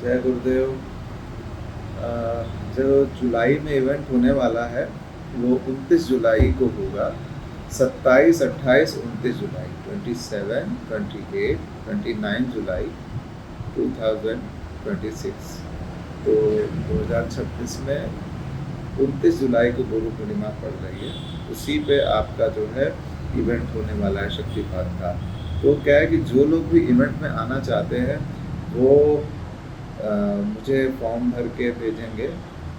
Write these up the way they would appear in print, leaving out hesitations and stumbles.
जय गुरुदेव। जो जुलाई में इवेंट होने वाला है वो 29 जुलाई को होगा। 27, 28, 29 जुलाई, 27, 28, 29 जुलाई 2026। तो 2026 में 29 जुलाई को गुरु पूर्णिमा पड़ रही है। उसी पे आपका जो है इवेंट होने वाला है शक्तिपात का। तो क्या है कि जो लोग भी इवेंट में आना चाहते हैं वो मुझे फॉर्म भर के भेजेंगे।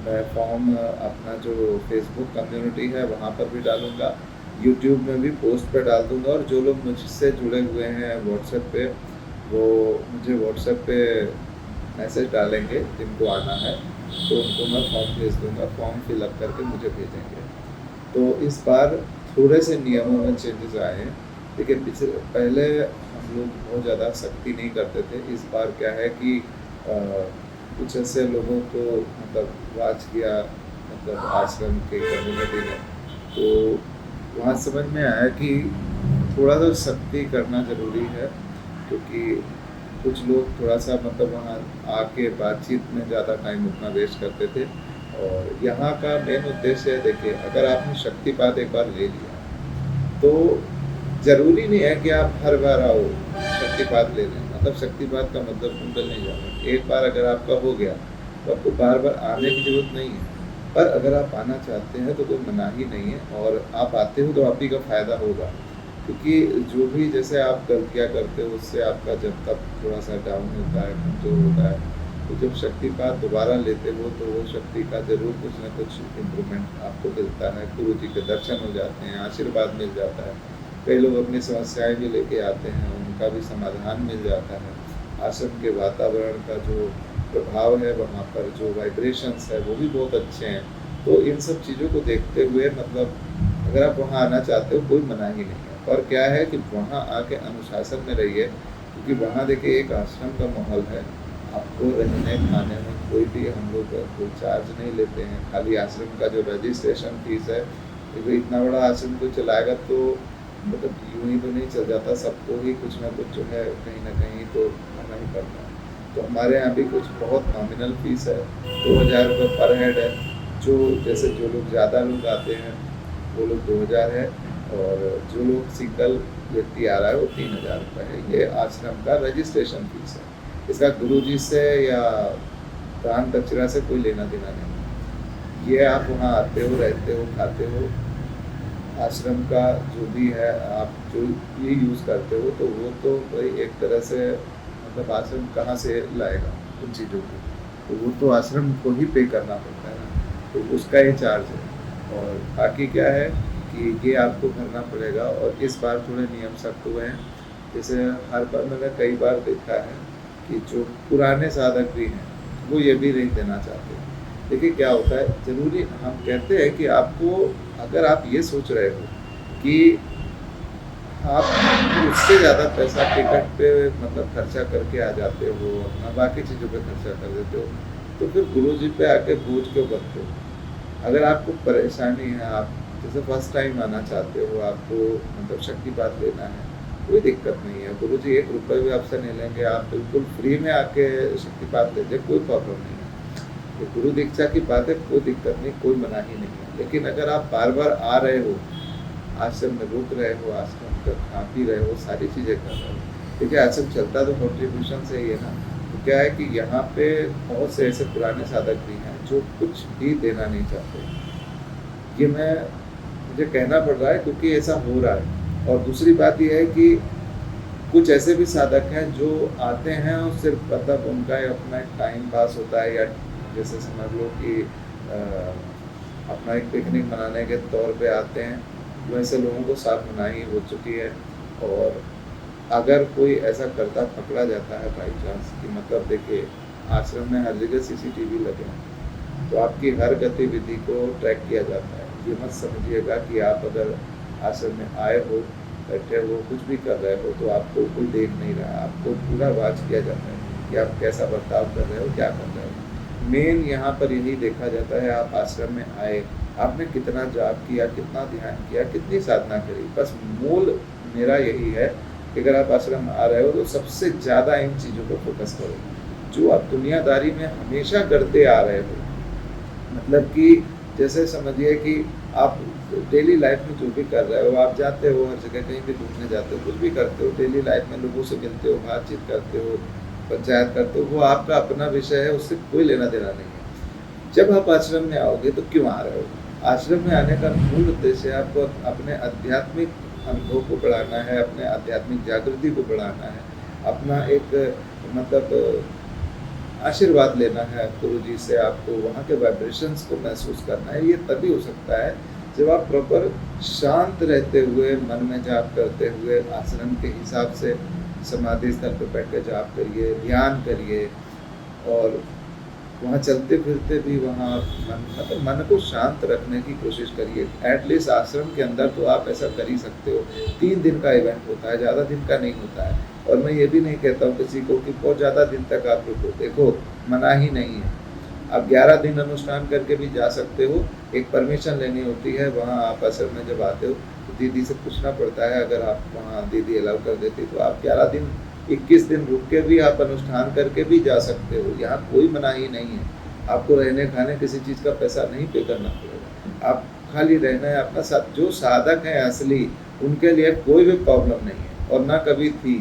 मैं फॉर्म अपना जो फेसबुक कम्युनिटी है वहाँ पर भी डालूँगा, यूट्यूब में भी पोस्ट पे डाल दूँगा। और जो लोग मुझसे जुड़े हुए हैं व्हाट्सएप पे, वो मुझे व्हाट्सएप पे मैसेज डालेंगे जिनको आना है, तो उनको मैं फॉर्म भेज दूँगा। फॉर्म फिलअप करके मुझे भेजेंगे। तो इस बार थोड़े से नियमों में चेंजेस आए हैं। देखिए, पहले हम लोग बहुत ज़्यादा सख्ती नहीं करते थे। इस बार क्या है कि कुछ ऐसे लोगों को मतलब वाच किया, मतलब आश्रम के कम्युनिटी ने, तो वहाँ समझ में आया कि थोड़ा सा सख्ती करना ज़रूरी है। क्योंकि कुछ लोग थोड़ा सा मतलब वहाँ आके बातचीत में ज़्यादा टाइम अपना वेस्ट करते थे। और यहाँ का मेन उद्देश्य है, देखिए, अगर आपने शक्तिपात एक बार ले लिया तो ज़रूरी नहीं है कि आप हर बार आओ शक्तिपात लेने। मतलब शक्तिपात का मतलब कुंडल नहीं जाना। एक बार अगर आपका हो गया तो आपको बार बार आने की ज़रूरत नहीं है। पर अगर आप आना चाहते हैं तो कोई मनाही नहीं है, और आप आते हो तो आप ही का फ़ायदा होगा। क्योंकि जो भी जैसे आप गलतियाँ करते हो उससे आपका जब तक थोड़ा सा डाउन होता है, कमज़ोर होता है, तो जब शक्तिपात दोबारा लेते हो तो वो शक्ति का ज़रूर कुछ ना कुछ इम्प्रूवमेंट आपको मिलता है। गुरु जी के दर्शन हो जाते हैं, आशीर्वाद मिल जाता है। कई लोग अपनी समस्याएं भी लेके आते हैं, उनका भी समाधान मिल जाता है। आश्रम के वातावरण का जो प्रभाव है, वहाँ पर जो वाइब्रेशंस है वो भी बहुत अच्छे हैं। तो इन सब चीज़ों को देखते हुए मतलब अगर आप वहाँ आना चाहते हो कोई मनाही नहीं है। और क्या है कि वहाँ आके अनुशासन में रहिए, क्योंकि वहाँ देखिए एक आश्रम का माहौल है। आपको रहने खाने में कोई भी हम लोग कोई चार्ज नहीं लेते हैं। खाली आश्रम का जो रजिस्ट्रेशन फीस है, क्योंकि इतना बड़ा आश्रम को चलाएगा तो मतलब यूँ ही तो नहीं चल जाता, सबको ही कुछ ना कुछ जो है कहीं ना कहीं तो करना ही पड़ता है। तो हमारे यहाँ भी कुछ बहुत नॉमिनल फीस है, 2000 रुपये पर हेड है। जो जैसे जो लोग ज़्यादा लोग आते हैं वो लोग 2000 है, और जो लोग सिंगल व्यक्ति आ रहा है वो 3000 रुपये है। ये आश्रम का रजिस्ट्रेशन फीस है। इसका गुरुजी से या दान दक्षिणा से कोई लेना देना नहीं। ये आप वहाँ आते हो, रहते हो, खाते हो, आश्रम का जो भी है आप जो ये यूज़ करते हो, तो वो तो भाई एक तरह से मतलब आश्रम कहाँ से लाएगा उन चीज़ों को, तो वो तो आश्रम को ही पे करना पड़ता है ना। तो उसका ये चार्ज है। और बाकी क्या है कि ये आपको भरना पड़ेगा। और इस बार थोड़े नियम सख्त हुए हैं। जैसे हर बार मैंने कई बार देखा है कि जो पुराने साधक भी हैं वो ये भी नहीं देना चाहते। देखिए क्या होता है, ज़रूरी हम कहते हैं कि आपको, अगर आप ये सोच रहे हो कि आप उससे ज़्यादा पैसा टिकट पे मतलब खर्चा करके आ जाते हो, अपना बाकी चीज़ों पे खर्चा कर देते हो, तो फिर गुरु जी पे आके बोझ क्यों बनते हो। अगर आपको परेशानी है, आप जैसे फर्स्ट टाइम आना चाहते हो, आपको मतलब शक्तिपात लेना है, कोई दिक्कत नहीं है। गुरु जी 1 रुपये भी आपसे नहीं लेंगे। आप बिल्कुल फ्री में आके शक्तिपात लीजिए, कोई प्रॉब्लम नहीं है। ये गुरु दीक्षा की बात है, कोई दिक्कत नहीं, कोई मनाही नहीं है। लेकिन अगर आप बार बार आ रहे हो, आश्रम में रुक रहे हो, आश्रम का खा पी रहे हो, सारी चीज़ें कर रहे हो, देखिए आश्रम चलता तो कॉन्ट्रीब्यूशन से ही है ना। तो क्या है कि यहाँ पे बहुत से ऐसे पुराने साधक भी हैं जो कुछ भी देना नहीं चाहते। ये मुझे कहना पड़ रहा है क्योंकि ऐसा हो रहा है। और दूसरी बात ये है कि कुछ ऐसे भी साधक हैं जो आते हैं और सिर्फ मतलब उनका अपना एक टाइम पास होता है, या जैसे समझ लो कि अपना एक पिकनिक मनाने के तौर पे आते हैं। वैसे लोगों को साथ मनाही हो चुकी है। और अगर कोई ऐसा करता पकड़ा जाता है बाई चांस कि मतलब देखिए आश्रम में हर जगह सीसीटीवी लगे हैं, तो आपकी हर गतिविधि को ट्रैक किया जाता है। ये मत समझिएगा कि आप अगर आश्रम में आए हो, बैठे हो, कुछ भी कर रहे हो तो आपको कोई देख नहीं रहा है। आपको पूरा वाच किया जाता है कि आप कैसा बर्ताव कर रहे हो, क्या कर रहे हो। मेन यहाँ पर यही देखा जाता है, आप आश्रम में आए, आपने कितना जाप किया, कितना ध्यान किया, कितनी साधना करी। बस मूल मेरा यही है कि अगर आप आश्रम आ रहे हो तो सबसे ज़्यादा इन चीज़ों पर फोकस करो। जो आप दुनियादारी में हमेशा करते आ रहे हो। मतलब कि जैसे समझिए कि आप डेली लाइफ में जो भी कर रहे हो, आप जाते हो हर जगह, कहीं भी घूमने जाते हो, कुछ भी करते हो, डेली लाइफ में लोगों से मिलते हो, बातचीत करते हो, पंचायत करते हो, वो आपका अपना विषय है, उससे कोई लेना देना नहीं है। जब आप आश्रम में आओगे तो क्यों आ रहे हो? आश्रम में आने का मूल उद्देश्य है आपको अपने आध्यात्मिक अनुभव को बढ़ाना है, अपने आध्यात्मिक जागृति को बढ़ाना है, अपना एक मतलब आशीर्वाद लेना है गुरु जी से, आपको वहाँ के वाइब्रेशंस को महसूस करना है। ये तभी हो सकता है जब आप प्रॉपर शांत रहते हुए, मन में जाप करते हुए, आश्रम के हिसाब से समाधि स्थल पर बैठ कर जाप करिए, ध्यान करिए, और वहाँ चलते फिरते भी वहाँ मन को शांत रखने की कोशिश करिए। एटलीस्ट आश्रम के अंदर तो आप ऐसा कर ही सकते हो। 3 दिन का इवेंट होता है, ज़्यादा दिन का नहीं होता है। और मैं ये भी नहीं कहता हूँ किसी को कि बहुत ज़्यादा दिन तक आप रुको। देखो, मनाही नहीं है, आप 11 दिन अनुष्ठान करके भी जा सकते हो। एक परमिशन लेनी होती है वहाँ। आप आश्रम में जब आते हो तो दीदी से पूछना पड़ता है, अगर आप वहाँ दीदी अलाउ कर देती तो आप 11 दिन 21 दिन रुक के भी आप अनुष्ठान करके भी जा सकते हो। यहाँ कोई मनाही नहीं है। आपको रहने खाने किसी चीज़ का पैसा नहीं पे करना पड़ेगा। आप खाली रहना है अपना साथ। जो साधक हैं असली, उनके लिए कोई भी प्रॉब्लम नहीं है और ना कभी थी।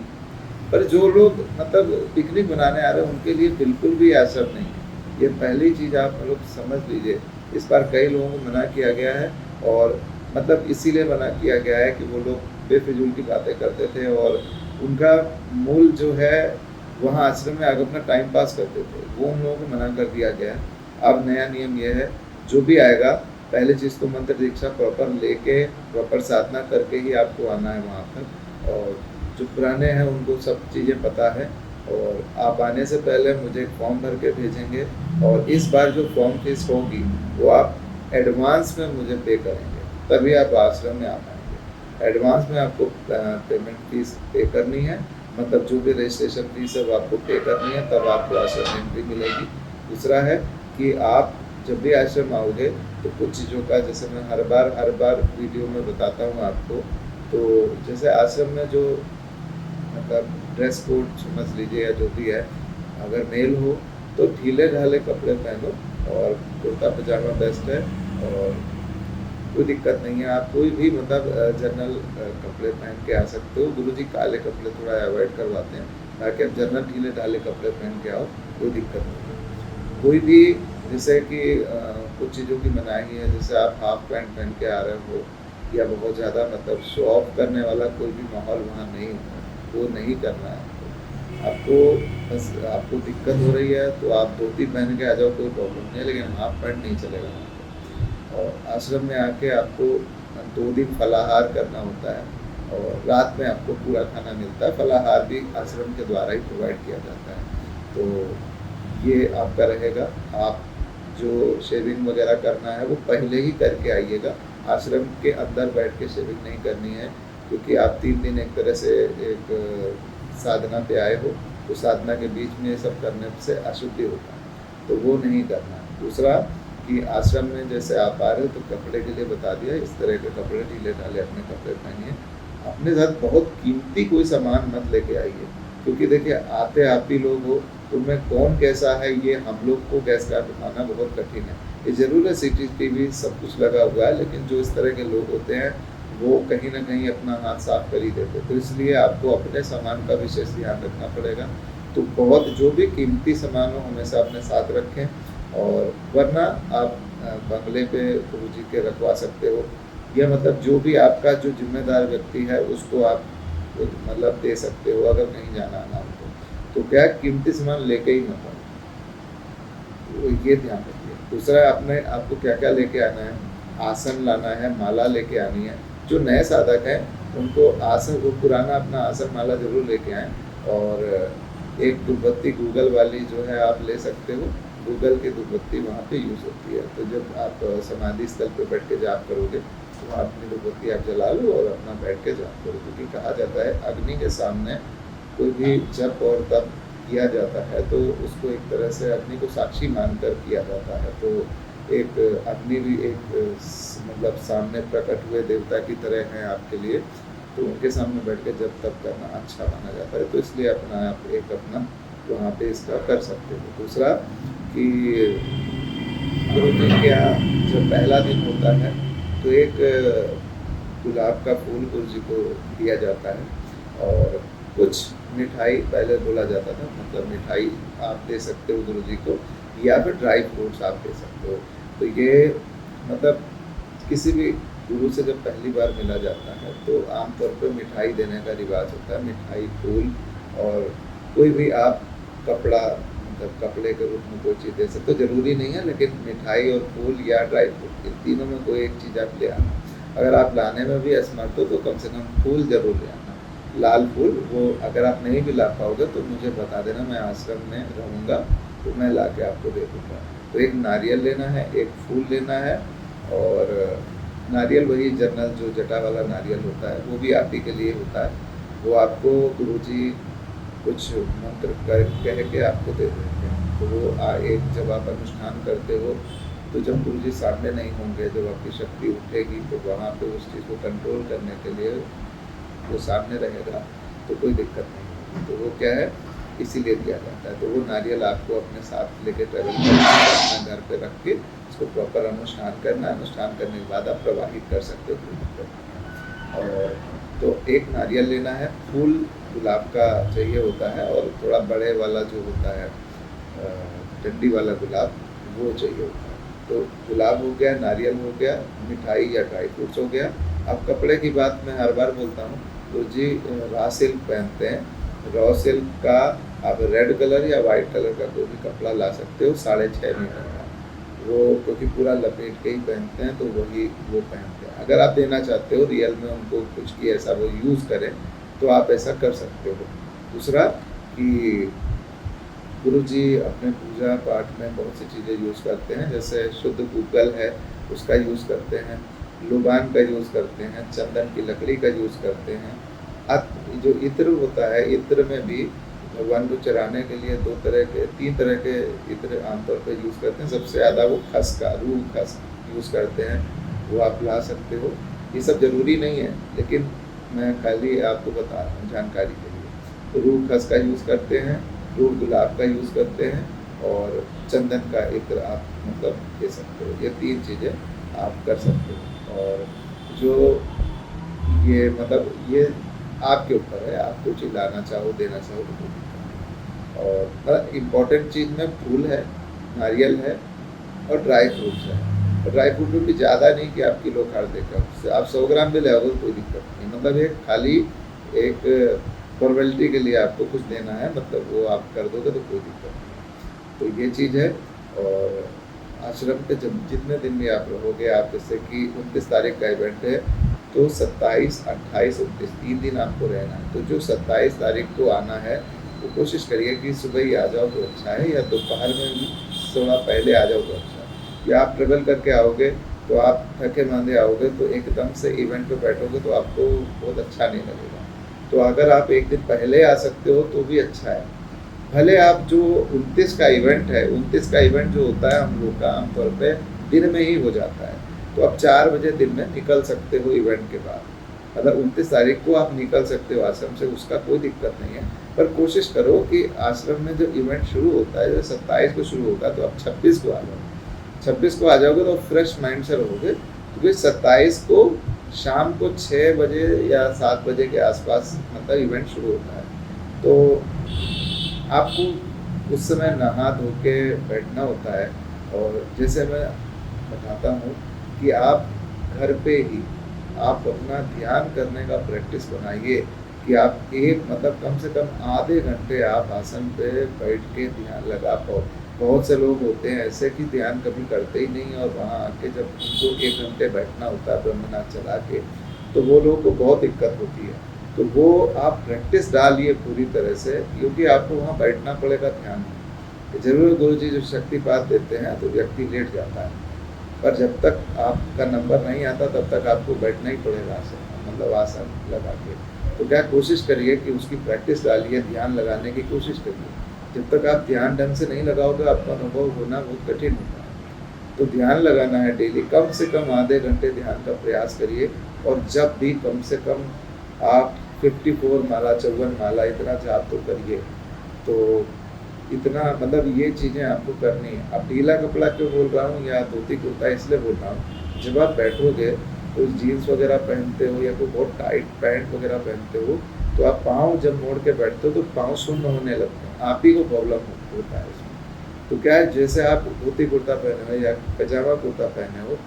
पर जो लोग मतलब पिकनिक मनाने आ रहे हैं, उनके लिए बिल्कुल भी आश्रम नहीं है। ये पहली चीज़ आप लोग समझ लीजिए। इस बार कई लोगों को मना किया गया है, और मतलब इसीलिए मना किया गया है कि वो लोग बेफिजूल की बातें करते थे, और उनका मूल जो है वहाँ आश्रम में आकर अपना टाइम पास करते थे, वो उन लोगों को मना कर दिया गया है। अब नया नियम ये है, जो भी आएगा पहले चीज़ तो मंत्र दीक्षा प्रॉपर लेके, प्रॉपर साधना करके ही आपको आना है वहाँ पर। और जो पुराने हैं उनको सब चीज़ें पता है, और आप आने से पहले मुझे एक फॉर्म भर के भेजेंगे, और इस बार जो फॉर्म फीस होगी वो आप एडवांस में मुझे पे करेंगे, तभी आप आश्रम में आ पाएंगे। एडवांस में आपको पेमेंट फीस पे करनी है, मतलब जो भी रजिस्ट्रेशन फीस है वो आपको पे करनी है, तब आपको आश्रम में एंट्री मिलेगी। दूसरा है कि आप जब भी आश्रम आओगे तो कुछ चीज़ों का, जैसे मैं हर बार वीडियो में बताता हूँ आपको, तो जैसे आश्रम में जो मतलब ड्रेस कोड समझ लीजिए या जो भी है, अगर मेल हो तो ढीले ढाले कपड़े पहनो, और कुर्ता पजामा बेस्ट है, और कोई दिक्कत नहीं है। आप कोई भी मतलब जनरल कपड़े पहन के आ सकते हो। गुरुजी काले कपड़े थोड़ा अवॉइड करवाते हैं, ताकि आप जनरल ढीले ढाले कपड़े पहन के आओ, कोई दिक्कत नहीं है। कोई भी जैसे कि कुछ चीज़ों की मनाही है, जैसे आप हाफ पैंट पहन के आ रहे हो, या बहुत ज़्यादा मतलब शो ऑफ करने वाला कोई भी माहौल वहाँ नहीं होता, वो नहीं करना है आपको। बस आपको दिक्कत हो रही है तो आप धोती पहन के आ जाओ, कोई प्रॉब्लम नहीं है, लेकिन हाफ पैंट नहीं चलेगा वहाँ पर। और आश्रम में आके आपको 2 दिन फलाहार करना होता है, और रात में आपको पूरा खाना मिलता है। फलाहार भी आश्रम के द्वारा ही प्रोवाइड किया जाता है। तो ये आपका रहेगा। आप जो शेविंग वगैरह करना है वो पहले ही करके आइएगा। आश्रम के अंदर बैठ के शेविंग नहीं करनी है, क्योंकि आप 3 दिन एक तरह से एक साधना पे आए हो, तो साधना के बीच में ये सब करने से अशुद्धि होता है, तो वो नहीं करना है। दूसरा कि आश्रम में जैसे आप आ रहे हो तो कपड़े के लिए बता दिया, इस तरह के कपड़े ढीले ढाले अपने कपड़े पहनिए। अपने साथ बहुत कीमती कोई सामान मत लेके आइए, क्योंकि देखिए आते आप ही लोग हो, उनमें कौन कैसा है ये हम लोग को गैस का दिखाना बहुत कठिन है। ये ज़रूर है CCTV सब कुछ लगा हुआ है, लेकिन जो इस तरह के लोग होते हैं वो कहीं ना कहीं अपना हाथ साफ कर ही देते, तो इसलिए आपको अपने सामान का विशेष ध्यान रखना पड़ेगा। तो बहुत जो भी कीमती सामान हो हमेशा अपने साथ रखें, और वरना आप बंगले पे गुरुजी के रखवा सकते हो, या मतलब जो भी आपका जो जिम्मेदार व्यक्ति है उसको आप मतलब दे सकते हो, अगर कहीं जाना आना हो तो क्या कीमती सामान लेके ही मत आओ, तो ये ध्यान रखिए। दूसरा आपको क्या क्या लेके आना है, आसन लाना है, माला लेके आनी है। जो नए साधक हैं उनको आसन, वो पुराना अपना आसन माला जरूर लेके आएँ, और एक धूपबत्ती गूगल वाली जो है आप ले सकते हो, गूगल की धूपबत्ती वहाँ पे यूज़ होती है। तो जब आप समाधि स्थल पे बैठ के जाप करोगे तो वहाँ अपनी धूपबत्ती आप जला लो और अपना बैठ के जाप करो, क्योंकि कहा जाता है अग्नि के सामने कोई भी जप और तप किया जाता है तो उसको एक तरह से अग्नि को साक्षी मानकर किया जाता है। तो एक अग्नि भी एक मतलब सामने प्रकट हुए देवता की तरह हैं आपके लिए, तो उनके सामने बैठ के जब तप करना अच्छा माना जाता है। तो इसलिए अपना आप एक अपना वहाँ पे इसका कर सकते हो। दूसरा कि गुरु जी के यहाँ जब पहला दिन होता है तो एक गुलाब का फूल गुरु जी को दिया जाता है और कुछ मिठाई, पहले बोला जाता था, मतलब मिठाई आप दे सकते हो गुरु जी को या फिर ड्राई फ्रूट्स आप दे सकते हो। तो ये मतलब किसी भी गुरु से जब पहली बार मिला जाता है तो आमतौर पर मिठाई देने का रिवाज होता है, मिठाई, फूल और कोई भी आप कपड़ा, मतलब कपड़े के रूप में कोई चीज़ दे सकते हो, ज़रूरी नहीं है, लेकिन मिठाई और फूल या ड्राई फ्रूट इन तीनों में कोई एक चीज़ आप ले आना। अगर आप लाने में भी असमर्थ हो तो कम से कम फूल ज़रूर ले आना, लाल फूल। वो अगर आप नहीं भी ला पाओगे तो मुझे बता देना, मैं आश्रम में रहूँगा तो मैं ला के आपको दे दूँगा। तो एक नारियल लेना है, एक फूल लेना है और नारियल वही जनरल जो जटा वाला नारियल होता है वो भी आप ही के लिए होता है। वो आपको गुरुजी कुछ मंत्र कह के आपको दे देते हैं। तो वो एक जब आप अनुष्ठान करते हो तो जब गुरुजी सामने नहीं होंगे, जब आपकी शक्ति उठेगी तो वहाँ पे उस चीज़ को कंट्रोल करने के लिए वो सामने रहेगा तो कोई दिक्कत नहीं होगी। तो वो क्या है, इसीलिए दिया जाता है। तो वो नारियल आपको अपने साथ लेके ट्रैवल करना है, अपने घर पे रख के उसको प्रॉपर अनुष्ठान करना है। अनुष्ठान करने के बाद आप प्रवाहित कर सकते हो, कोई दिक्कत नहीं है। और तो एक नारियल लेना है, फूल गुलाब का चाहिए होता है और थोड़ा बड़े वाला जो होता है डंडी वाला गुलाब वो चाहिए होता है। तो गुलाब हो गया, नारियल हो गया, मिठाई या ड्राई फ्रूट्स हो गया। अब कपड़े की बात मैं हर बार बोलता हूँ, तो जी रॉ सिल्क पहनते हैं। रॉ सिल्क का आप रेड कलर या वाइट कलर का कोई भी कपड़ा ला सकते हो, 6.5 मीटर का। वो क्योंकि पूरा लपेट के ही पहनते हैं तो वही वो पहनते हैं। अगर आप देना चाहते हो रियल में उनको कुछ कि ऐसा वो यूज़ करें तो आप ऐसा कर सकते हो। दूसरा कि गुरुजी अपने पूजा पाठ में बहुत सी चीज़ें यूज़ करते हैं, जैसे शुद्ध गूगल है उसका यूज़ करते हैं, लुबान का यूज़ करते हैं, चंदन की लकड़ी का यूज़ करते हैं। जो इत्र होता है, इत्र में भी भगवान को चढ़ाने के लिए 3 तरह के इत्र आमतौर पर यूज़ करते हैं। सबसे ज़्यादा वो खस का, रूह खस यूज़ करते हैं, वो आप ला सकते हो। ये सब ज़रूरी नहीं है, लेकिन मैं खाली आपको बता रहा हूँ जानकारी के लिए। तो रूह खस का यूज़ करते हैं, रूह गुलाब का यूज़ करते हैं और चंदन का इत्र आप मतलब दे सकते हो। ये 3 चीज़ें आप कर सकते हो। और जो ये मतलब ये आपके ऊपर है, आप कुछ लाना चाहो, देना चाहो तो कोई दिक्कत नहीं। और मतलब इम्पॉर्टेंट चीज़ में फूल है, नारियल है और ड्राई फ्रूट्स है। और ड्राई फ्रूट में भी ज़्यादा नहीं कि आप किलो खा देकर, उससे आप 100 ग्राम भी ले आओगे तो कोई दिक्कत नहीं। मतलब एक खाली एक फॉर्मेलिटी के लिए आपको कुछ देना है, मतलब वो आप कर दोगे तो कोई दिक्कत नहीं। तो ये चीज़ है। और आश्रम पे जब जितने दिन भी आप रहोगे, आप जैसे कि 29 तारीख का इवेंट है तो 27, 28, 29 3 दिन आपको रहना है। तो जो 27 तारीख को आना है वो कोशिश करिए कि सुबह ही आ जाओ तो अच्छा है, या दोपहर में भी थोड़ा पहले आ जाओ तो अच्छा है। या आप ट्रेवल करके आओगे तो आप थके मांदे आओगे तो एकदम से इवेंट पे बैठोगे तो आपको बहुत अच्छा नहीं लगेगा। तो अगर आप एक दिन पहले आ सकते हो तो भी अच्छा है। भले आप जो 29 का इवेंट है, 29 का इवेंट जो होता है हम लोग का आमतौर पे दिन में ही हो जाता है, तो आप 4 बजे दिन में निकल सकते हो इवेंट के बाद। मतलब 29 तारीख को आप निकल सकते हो आश्रम से, उसका कोई दिक्कत नहीं है। पर कोशिश करो कि आश्रम में जो इवेंट शुरू होता है, जैसे 27 को शुरू होगा तो आप 26 को आ जाओ। 26 को आ जाओगे तो फ्रेश माइंड से रहोगे, क्योंकि 27 को शाम को 6 बजे या 7 बजे के आसपास मतलब इवेंट शुरू होता है। तो आपको उस समय नहा धो के बैठना होता है। और जैसे मैं बताता हूँ कि आप घर पे ही आप अपना ध्यान करने का प्रैक्टिस बनाइए कि आप एक मतलब कम से कम आधे घंटे आप आसन पे बैठ के ध्यान लगा पाओ। बहुत से लोग होते हैं ऐसे कि ध्यान कभी करते ही नहीं, और वहाँ आके जब उनको 1 घंटे बैठना होता है ब्रह्मनाथ चला के, तो वो लोगों को बहुत दिक्कत होती है। तो वो आप प्रैक्टिस डालिए पूरी तरह से, क्योंकि आपको वहाँ बैठना पड़ेगा ध्यान में। जरूर गुरु जी जो शक्तिपात देते हैं तो व्यक्ति लेट जाता है, पर जब तक आपका नंबर नहीं आता तब तक आपको बैठना ही पड़ेगा आसन, मतलब आसन लगा के। तो क्या कोशिश करिए कि उसकी प्रैक्टिस डालिए, ध्यान लगाने की कोशिश करिए। जब तक आप ध्यान ढंग से नहीं लगाओगे आपका अनुभव होना बहुत कठिन होता है। तो ध्यान लगाना है डेली, कम से कम आधे घंटे ध्यान का प्रयास करिए। और जब भी कम से कम आप 54 माला 54 माला इतना जाप तो करिए। तो इतना मतलब ये चीज़ें आपको करनी है। अब ढीला कपड़ा क्यों बोल रहा हूँ या धोती कुर्ता इसलिए बोल रहा हूँ, जब आप बैठोगे तो जीन्स वगैरह पहनते हो या कोई बहुत टाइट पैंट वगैरह पहनते हो, तो आप पाँव जब मोड़ के बैठते हो तो पाँव शून्य होने लगते हैं, आप ही को प्रॉब्लम होता है इसमें। तो क्या है, जैसे आप धोती कुर्ता पहने हो या पजामा कुर्ता पहने हो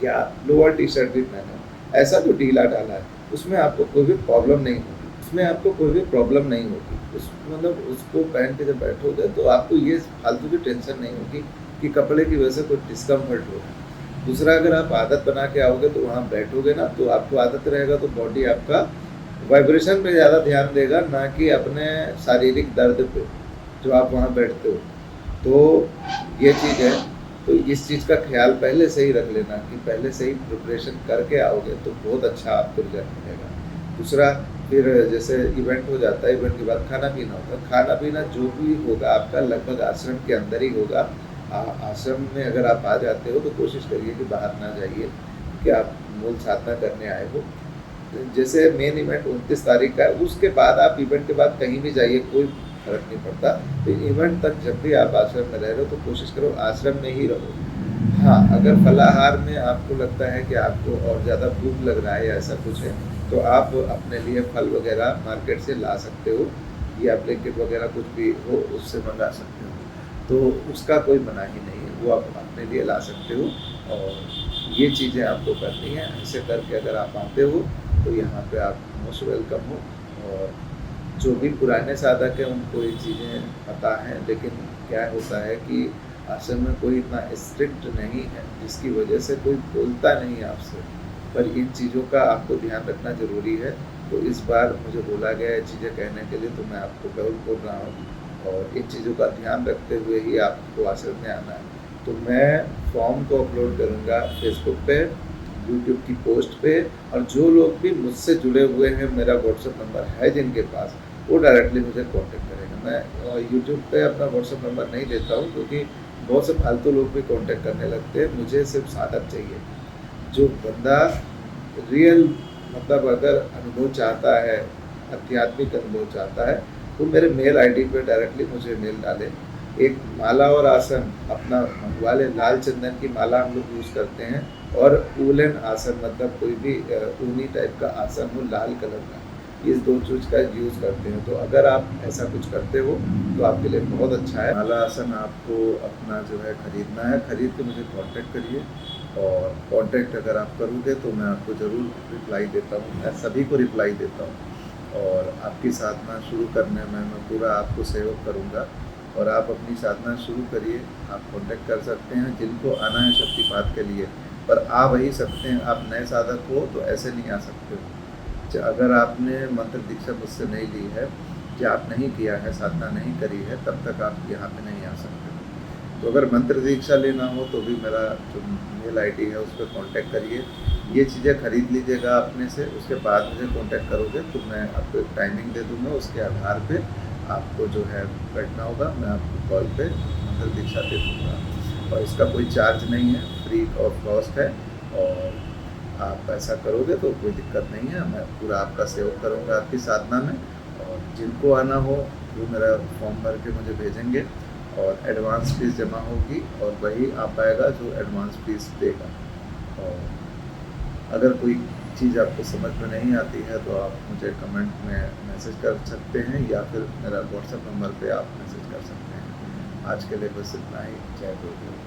या लोअर टी शर्ट भी पहने हो, ऐसा जो ढीला ढाला है उसमें आपको कोई भी प्रॉब्लम नहीं होगी, उसमें आपको कोई भी प्रॉब्लम नहीं होगी। उस मतलब उसको पहन के जब बैठोगे तो आपको ये फालतू की टेंशन नहीं होगी कि कपड़े की वजह से कोई डिस्कम्फर्ट हो रहा है। दूसरा, अगर आप आदत बना के आओगे तो वहाँ बैठोगे ना, तो आपको आदत रहेगा तो बॉडी आपका वाइब्रेशन पे ज़्यादा ध्यान देगा, ना कि अपने शारीरिक दर्द पे जो आप वहाँ बैठते हो। तो ये चीज़ है, तो इस चीज़ का ख्याल पहले से ही रख लेना कि पहले से ही प्रिपरेशन करके आओगे तो बहुत अच्छा आपको रिजल्ट मिलेगा। दूसरा, फिर जैसे इवेंट हो जाता है, इवेंट के बाद खाना पीना होता है, खाना पीना जो भी होगा आपका लगभग आश्रम के अंदर ही होगा। आश्रम में अगर आप आ जाते हो तो कोशिश करिए कि बाहर ना जाइए, कि आप मूल साधना करने आए हो। जैसे मेन इवेंट 29 तारीख का है, उसके बाद आप इवेंट के बाद कहीं भी जाइए, कोई फ़र्क नहीं पड़ता। तो इवेंट तक जब भी आप आश्रम में रह रहे हो तो कोशिश करो आश्रम में ही रहो। हाँ, अगर फलाहार में आपको लगता है कि आपको और ज़्यादा भूख लग रहा है या ऐसा कुछ है, तो आप अपने लिए फल वगैरह मार्केट से ला सकते हो या ब्लिंकिट वगैरह कुछ भी हो उससे मंगा सकते हो। तो उसका कोई मनाही नहीं है, वो आप अपने लिए ला सकते हो और ये चीज़ें आपको करनी है। ऐसे करके अगर आप आते हो तो यहाँ पे आप मोस्ट वेलकम हो। और जो भी पुराने साधक हैं उनको ये चीज़ें पता हैं, लेकिन क्या होता है कि आश्रम में कोई इतना स्ट्रिक्ट नहीं है, जिसकी वजह से कोई बोलता नहीं है आपसे। पर इन चीज़ों का आपको ध्यान रखना ज़रूरी है। तो इस बार मुझे बोला गया है चीज़ें कहने के लिए, तो मैं आपको ज़रूर बोल रहा हूँ और इन चीज़ों का ध्यान रखते हुए ही आपको आश्रम में आना है। तो मैं फॉर्म को अपलोड करूँगा फेसबुक पे, यूट्यूब की पोस्ट पे, और जो लोग भी मुझसे जुड़े हुए हैं, मेरा व्हाट्सएप नंबर है जिनके पास, वो डायरेक्टली मुझे कॉन्टेक्ट करेगा। मैं यूट्यूब पे अपना व्हाट्सएप नंबर नहीं देता हूँ, क्योंकि बहुत से फालतू लोग भी कॉन्टेक्ट करने लगते हैं। मुझे सिर्फ साधक चाहिए, जो बंदा रियल मतलब अगर अनुभव चाहता है, आध्यात्मिक अनुभव चाहता है, तो मेरे मेल आईडी पे डायरेक्टली मुझे मेल डाले। एक माला और आसन अपना मंगवा ले। लाल चंदन की माला हम लोग यूज़ करते हैं, और वूलन आसन मतलब कोई भी ऊनी टाइप का आसन हो लाल कलर का, इस दो चीज़ का यूज़ करते हैं। तो अगर आप ऐसा कुछ करते हो तो आपके लिए बहुत अच्छा है। माला आसन आपको अपना जो है खरीदना है, खरीद के मुझे कांटेक्ट करिए। और कांटेक्ट अगर आप करोगे तो मैं आपको ज़रूर रिप्लाई देता हूँ, मैं सभी को रिप्लाई देता हूँ। और आपकी साधना शुरू करने में मैं पूरा आपको सहयोग करूँगा। और आप अपनी साधना शुरू करिए। आप कांटेक्ट कर सकते हैं जिनको आना है शक्तिपात के लिए, पर आ वही सकते हैं। आप नए साधक हो तो ऐसे नहीं आ सकते हो। अगर आपने मंत्र दीक्षा मुझसे नहीं ली है या आप नहीं किया है, साधना नहीं करी है, तब तक आप यहाँ पे नहीं आ सकते। तो अगर मंत्र दीक्षा लेना हो तो भी मेरा जो मेल आईडी है उस पर कांटेक्ट करिए। ये चीज़ें खरीद लीजिएगा अपने से, उसके बाद मुझे कांटेक्ट करोगे तो मैं आपको एक टाइमिंग दे दूँगा, उसके आधार पे आपको जो है बैठना होगा। मैं आपको कॉल पे मंत्र दीक्षा दे दूँगा और इसका कोई चार्ज नहीं है, फ्री ऑफ कॉस्ट है। और आप ऐसा करोगे तो कोई दिक्कत नहीं है, मैं पूरा आपका सहयोग करूँगा आपकी साधना में। और जिनको आना हो वो मेरा फॉर्म भर के मुझे भेजेंगे और एडवांस फीस जमा होगी, और वही आ पाएगा जो एडवांस फीस देगा। और अगर कोई चीज़ आपको समझ में नहीं आती है तो आप मुझे कमेंट में मैसेज कर सकते हैं, या फिर मेरा व्हाट्सएप नंबर पे आप मैसेज कर सकते हैं। आज के लिए बस इतना ही। जय गुरुदेव।